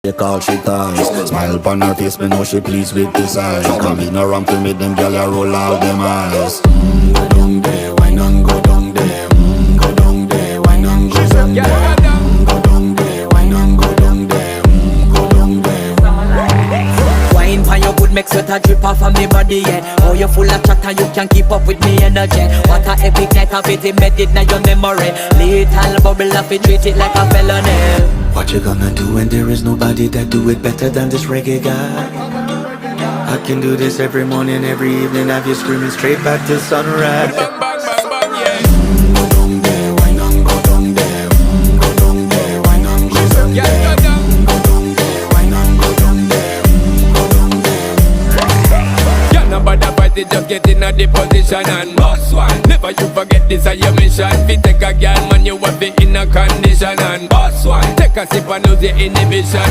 They call she ties. Smile upon her face, me know she pleased with this eyes. Come in around to meet them, girl, you roll out them eyes. Go down there, why not go down there? Go down there, why not go down there? Go down there, why not go down there? Go down there. Wine for your good, make sweat a drip off of me body, yeah. Oh, you full of chatter, you can keep up with me energy. What a epic night of it, embedded in your memory. Little bubble of it, treat it like a felony. What you gonna do when there is nobody that do it better than this reggae guy? I can do this every morning, every evening, have you screaming straight back to sunrise. Bang, bang, bang, bang, yeah. Go down there, why not go down there? Go down there, why not go down there? Yeah, go down. Go down there, why not go down there? Go down there. Yeah, nobody fight it, just get in a the position and boss one. Never you forget this is your mission. Fi take a girl, man, you have it in a condition and boss one. Take a sip and lose your inhibition.